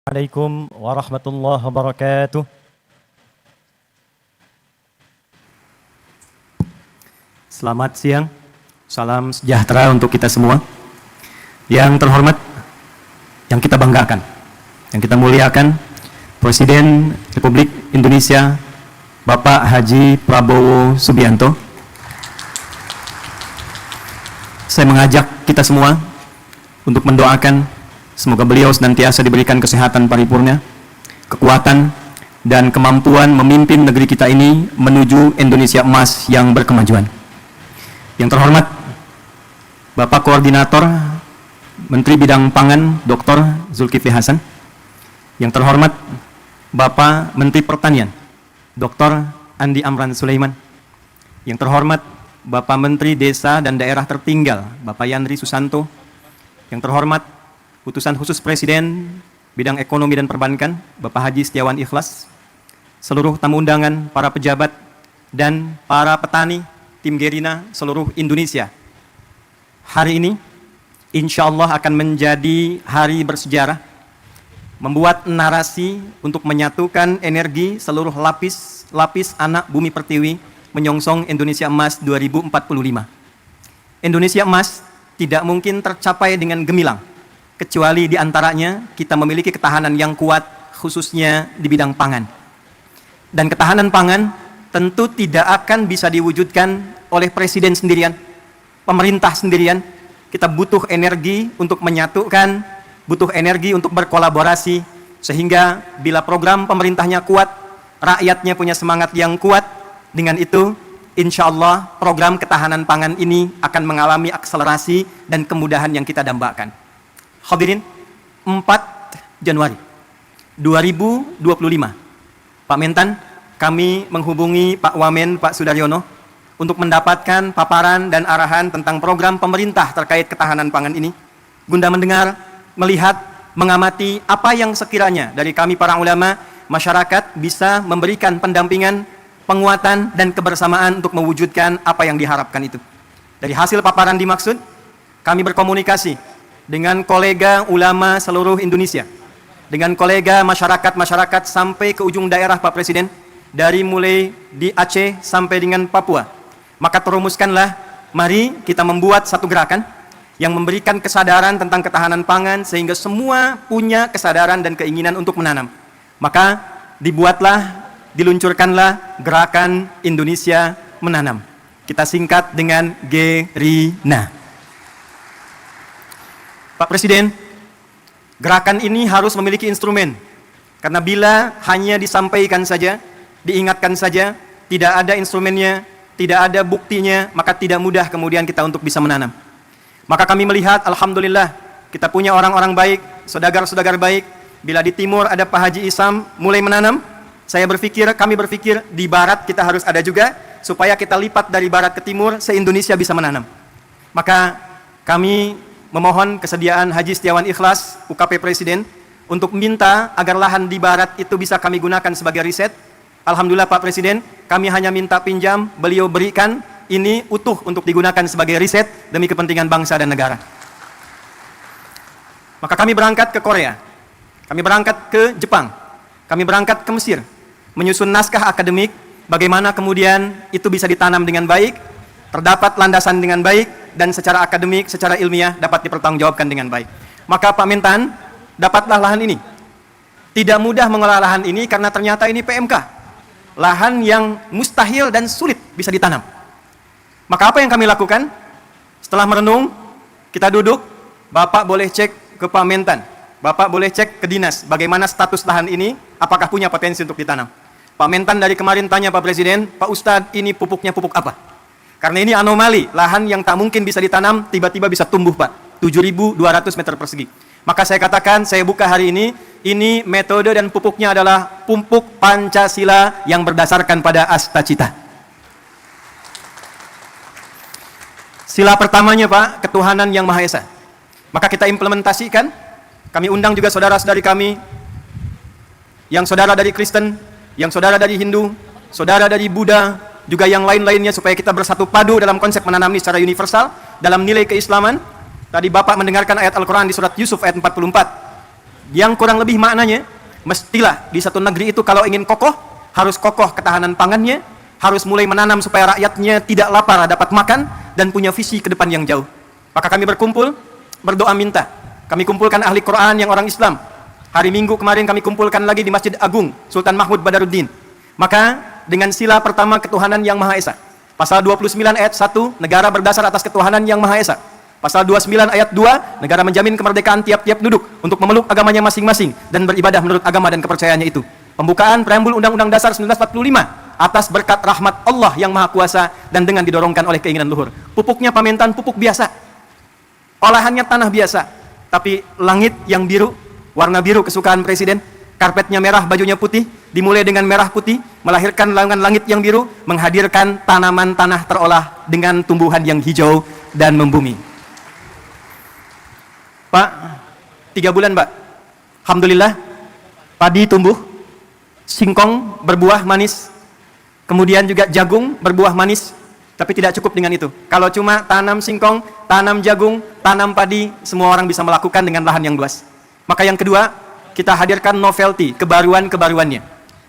Assalamualaikum warahmatullahi wabarakatuh. Selamat siang, salam sejahtera untuk kita semua. Yang terhormat, yang kita banggakan, yang kita muliakan, Presiden Republik Indonesia Bapak Haji Prabowo Subianto. Saya mengajak kita semua untuk mendoakan semoga beliau senantiasa diberikan kesehatan paripurna, kekuatan, dan kemampuan memimpin negeri kita ini menuju Indonesia emas yang berkemajuan. Yang terhormat, Bapak Koordinator Menteri Bidang Pangan Dr. Zulkifli Hasan. Yang terhormat, Bapak Menteri Pertanian Dr. Andi Amran Sulaiman. Yang terhormat, Bapak Menteri Desa dan Daerah Tertinggal Bapak Yandri Susanto. Yang terhormat, Utusan Khusus Presiden Bidang Ekonomi dan Perbankan, Bapak Haji Setiawan Ikhlas, seluruh tamu undangan, para pejabat, dan para petani, tim Gerina seluruh Indonesia. Hari ini, insya Allah akan menjadi hari bersejarah, membuat narasi untuk menyatukan energi seluruh lapis anak bumi pertiwi menyongsong Indonesia Emas 2045. Indonesia Emas tidak mungkin tercapai dengan gemilang, kecuali di antaranya kita memiliki ketahanan yang kuat, khususnya di bidang pangan. Dan ketahanan pangan tentu tidak akan bisa diwujudkan oleh presiden sendirian, pemerintah sendirian. Kita butuh energi untuk menyatukan, butuh energi untuk berkolaborasi, sehingga bila program pemerintahnya kuat, rakyatnya punya semangat yang kuat, dengan itu insya Allah program ketahanan pangan ini akan mengalami akselerasi dan kemudahan yang kita dambakan. Hadirin, 4 Januari 2025, Pak Mentan, kami menghubungi Pak Wamen, Pak Sudaryono, untuk mendapatkan paparan dan arahan tentang program pemerintah terkait ketahanan pangan ini, guna mendengar, melihat, mengamati apa yang sekiranya dari kami para ulama, masyarakat bisa memberikan pendampingan, penguatan, dan kebersamaan untuk mewujudkan apa yang diharapkan itu. Dari hasil paparan dimaksud, kami berkomunikasi dengan kolega ulama seluruh Indonesia, dengan kolega masyarakat sampai ke ujung daerah Pak Presiden, dari mulai di Aceh sampai dengan Papua. Maka terumuskanlah, mari kita membuat satu gerakan yang memberikan kesadaran tentang ketahanan pangan sehingga semua punya kesadaran dan keinginan untuk menanam. Maka dibuatlah, diluncurkanlah gerakan Indonesia Menanam. Kita singkat dengan Gerina. Pak Presiden, gerakan ini harus memiliki instrumen, karena bila hanya disampaikan saja, diingatkan saja, tidak ada instrumennya, tidak ada buktinya, maka tidak mudah kemudian kita untuk bisa menanam. Maka kami melihat, alhamdulillah, kita punya orang-orang baik, saudagar-saudagar baik. Bila di timur ada Pak Haji Isam mulai menanam, kami berpikir di barat kita harus ada juga, supaya kita lipat dari barat ke timur, se-Indonesia bisa menanam. Maka kami memohon kesediaan Haji Setiawan Ikhlas, UKP Presiden, untuk minta agar lahan di barat itu bisa kami gunakan sebagai riset. Alhamdulillah Pak Presiden, kami hanya minta pinjam, beliau berikan, ini utuh untuk digunakan sebagai riset demi kepentingan bangsa dan negara. Maka kami berangkat ke Korea, kami berangkat ke Jepang, kami berangkat ke Mesir, menyusun naskah akademik, bagaimana kemudian itu bisa ditanam dengan baik, terdapat landasan dengan baik, dan secara akademik, secara ilmiah dapat dipertanggungjawabkan dengan baik. Maka Pak Mentan, dapatlah lahan ini. Tidak mudah mengelola lahan ini karena ternyata ini PMK, lahan yang mustahil dan sulit bisa ditanam. Maka apa yang kami lakukan? Setelah merenung, kita duduk, Bapak boleh cek ke Pak Mentan, Bapak boleh cek ke dinas, bagaimana status lahan ini, apakah punya potensi untuk ditanam. Pak Mentan dari kemarin tanya Pak Presiden, Pak Ustadz, ini pupuknya pupuk apa? Karena ini anomali, lahan yang tak mungkin bisa ditanam, tiba-tiba bisa tumbuh Pak, 7.200 meter persegi. Maka saya katakan, saya buka hari ini metode dan pupuknya adalah pupuk Pancasila yang berdasarkan pada Astacita. Sila pertamanya Pak, ketuhanan yang Maha Esa. Maka kita implementasikan, kami undang juga saudara-saudari kami, yang saudara dari Kristen, yang saudara dari Hindu, saudara dari Buddha, juga yang lain-lainnya, supaya kita bersatu padu dalam konsep menanam ini secara universal, dalam nilai keislaman. Tadi Bapak mendengarkan ayat Al-Quran di surat Yusuf ayat 44. Yang kurang lebih maknanya, mestilah di satu negeri itu kalau ingin kokoh, harus kokoh ketahanan pangannya, harus mulai menanam supaya rakyatnya tidak lapar dapat makan, dan punya visi ke depan yang jauh. Maka kami berkumpul, berdoa minta. Kami kumpulkan ahli Quran yang orang Islam. Hari Minggu kemarin kami kumpulkan lagi di Masjid Agung Sultan Mahmud Badaruddin. Maka dengan sila pertama ketuhanan yang Maha Esa. Pasal 29 ayat 1, negara berdasar atas ketuhanan yang Maha Esa. Pasal 29 ayat 2, negara menjamin kemerdekaan tiap-tiap penduduk untuk memeluk agamanya masing-masing dan beribadah menurut agama dan kepercayaannya itu. Pembukaan preambul Undang-Undang Dasar 1945 atas berkat rahmat Allah yang Maha Kuasa dan dengan didorongkan oleh keinginan luhur. Pupuknya paменtan pupuk biasa. Olahannya tanah biasa. Tapi langit yang biru, warna biru kesukaan presiden, karpetnya merah, bajunya putih, dimulai dengan merah putih, melahirkan langit yang biru, menghadirkan tanaman tanah terolah dengan tumbuhan yang hijau dan membumi. Pak, 3 bulan Pak, alhamdulillah, padi tumbuh, singkong berbuah manis, kemudian juga jagung berbuah manis, tapi tidak cukup dengan itu. Kalau cuma tanam singkong, tanam jagung, tanam padi, semua orang bisa melakukan dengan lahan yang luas. Maka yang kedua, kita hadirkan novelty, kebaruan-kebaruannya,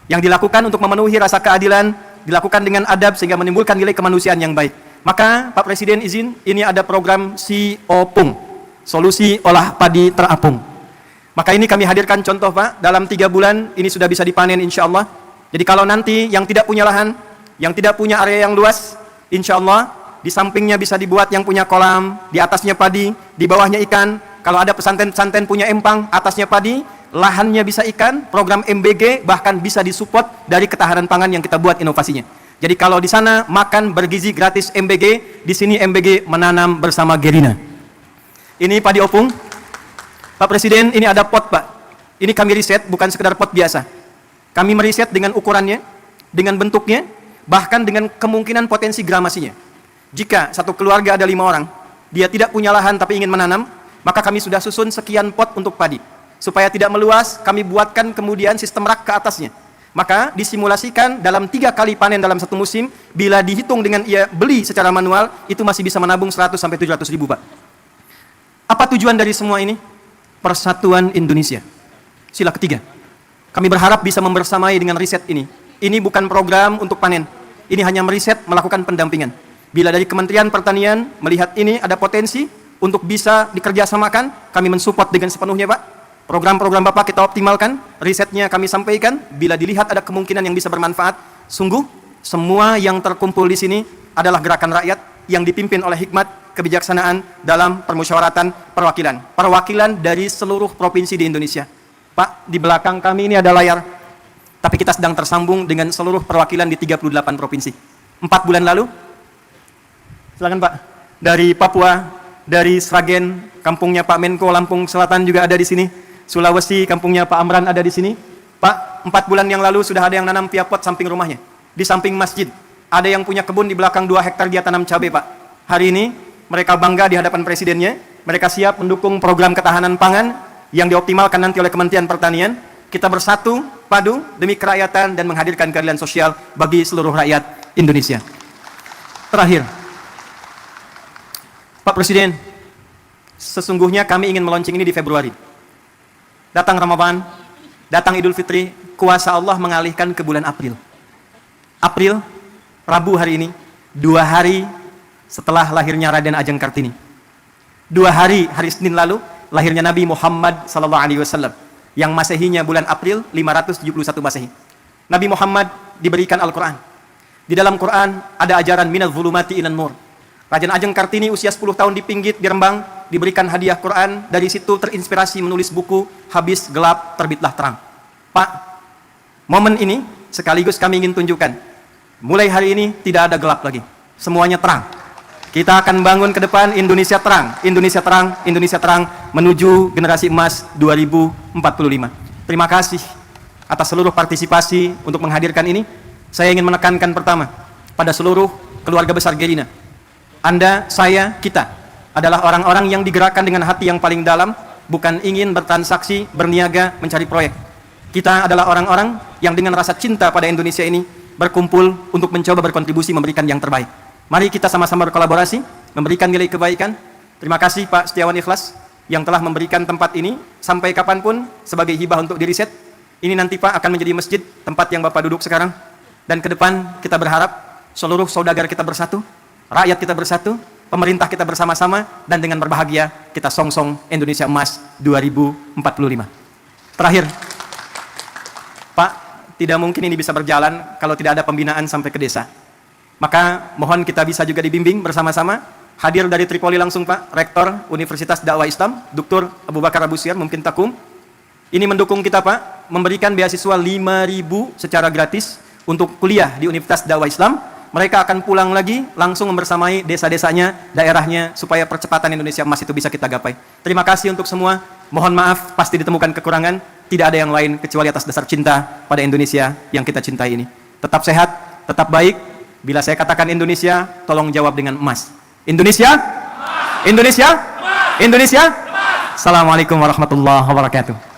yang dilakukan untuk memenuhi rasa keadilan, dilakukan dengan adab sehingga menimbulkan nilai kemanusiaan yang baik. Maka Pak Presiden izin, ini ada program SIOPUNG, Solusi Olah Padi Terapung. Maka ini kami hadirkan contoh Pak, dalam 3 bulan ini sudah bisa dipanen insya Allah. Jadi kalau nanti yang tidak punya lahan, yang tidak punya area yang luas, insya Allah di sampingnya bisa dibuat yang punya kolam, di atasnya padi, di bawahnya ikan. Kalau ada pesantren-pesantren punya empang, atasnya padi, lahannya bisa ikan, program MBG bahkan bisa disupport dari ketahanan pangan yang kita buat inovasinya. Jadi kalau di sana makan bergizi gratis MBG, di sini MBG menanam bersama Gerina. Ini padi opung. Pak Presiden, ini ada pot Pak. Ini kami riset, bukan sekedar pot biasa. Kami meriset dengan ukurannya, dengan bentuknya, bahkan dengan kemungkinan potensi gramasinya. Jika satu keluarga ada 5 orang, dia tidak punya lahan tapi ingin menanam, maka kami sudah susun sekian pot untuk padi. Supaya tidak meluas, kami buatkan kemudian sistem rak ke atasnya. Maka disimulasikan dalam 3 kali panen dalam satu musim, bila dihitung dengan ia beli secara manual, itu masih bisa menabung 100-700 ribu Pak. Apa tujuan dari semua ini? Persatuan Indonesia. Sila ketiga. Kami berharap bisa membersamai dengan riset ini. Ini bukan program untuk panen. Ini hanya meriset, melakukan pendampingan. Bila dari Kementerian Pertanian melihat ini ada potensi untuk bisa dikerjasamakan, kami mensupport dengan sepenuhnya Pak. Program-program Bapak kita optimalkan, risetnya kami sampaikan. Bila dilihat ada kemungkinan yang bisa bermanfaat, sungguh semua yang terkumpul di sini adalah gerakan rakyat yang dipimpin oleh hikmat, kebijaksanaan dalam permusyawaratan perwakilan. Perwakilan dari seluruh provinsi di Indonesia. Pak, di belakang kami ini ada layar. Tapi kita sedang tersambung dengan seluruh perwakilan di 38 provinsi. 4 bulan lalu, silakan Pak, dari Papua, dari Sragen, kampungnya Pak Menko, Lampung Selatan juga ada di sini. Sulawesi, kampungnya Pak Amran ada di sini. Pak, 4 bulan yang lalu sudah ada yang nanam piapot samping rumahnya. Di samping masjid. Ada yang punya kebun di belakang 2 hektar dia tanam cabai Pak. Hari ini mereka bangga di hadapan presidennya. Mereka siap mendukung program ketahanan pangan yang dioptimalkan nanti oleh Kementerian Pertanian. Kita bersatu, padu demi kerakyatan dan menghadirkan keadilan sosial bagi seluruh rakyat Indonesia. Terakhir, Pak Presiden, sesungguhnya kami ingin meluncing ini di Februari. Datang Ramadan, datang Idul Fitri, kuasa Allah mengalihkan ke bulan April. April, Rabu hari ini, 2 hari setelah lahirnya Raden Ajeng Kartini. 2 hari, hari Senin lalu, lahirnya Nabi Muhammad SAW, yang Masehinya bulan April 571 Masehi. Nabi Muhammad diberikan Al-Quran. Di dalam Quran ada ajaran minal zulumati ilan nur. Raden Ajeng Kartini usia 10 tahun di Pinggit, di Rembang, diberikan hadiah Quran. Dari situ terinspirasi menulis buku Habis Gelap Terbitlah Terang. Pak, momen ini sekaligus kami ingin tunjukkan, mulai hari ini tidak ada gelap lagi, semuanya terang. Kita akan bangun ke depan Indonesia terang, Indonesia terang, Indonesia terang menuju generasi emas 2045. Terima kasih atas seluruh partisipasi untuk menghadirkan ini. Saya ingin menekankan pertama pada seluruh keluarga besar Gerina. Anda, saya, kita adalah orang-orang yang digerakkan dengan hati yang paling dalam, bukan ingin bertransaksi, berniaga, mencari proyek. Kita adalah orang-orang yang dengan rasa cinta pada Indonesia ini berkumpul untuk mencoba berkontribusi memberikan yang terbaik. Mari kita sama-sama berkolaborasi, memberikan nilai kebaikan. Terima kasih Pak Setiawan Ikhlas. yang telah memberikan tempat ini sampai kapanpun sebagai hibah untuk diriset. Ini nanti Pak akan menjadi masjid, tempat yang Bapak duduk sekarang. Dan ke depan kita berharap seluruh saudagar kita bersatu, rakyat kita bersatu, pemerintah kita bersama-sama, dan dengan berbahagia kita songsong Indonesia Emas 2045. Terakhir, Pak, tidak mungkin ini bisa berjalan kalau tidak ada pembinaan sampai ke desa. Maka mohon kita bisa juga dibimbing bersama-sama. Hadir dari Tripoli langsung Pak, Rektor Universitas Dakwah Islam, Dr. Abu Bakar Abu Syar, mungkin Takum. Ini mendukung kita Pak, memberikan beasiswa 5.000 secara gratis untuk kuliah di Universitas Dakwah Islam. Mereka akan pulang lagi, langsung membersamai desa-desanya, daerahnya, supaya percepatan Indonesia Emas itu bisa kita gapai. Terima kasih untuk semua. Mohon maaf, pasti ditemukan kekurangan. Tidak ada yang lain kecuali atas dasar cinta pada Indonesia yang kita cintai ini. Tetap sehat, tetap baik. Bila saya katakan Indonesia, tolong jawab dengan emas. Indonesia? Indonesia? Indonesia? Assalamualaikum warahmatullahi wabarakatuh.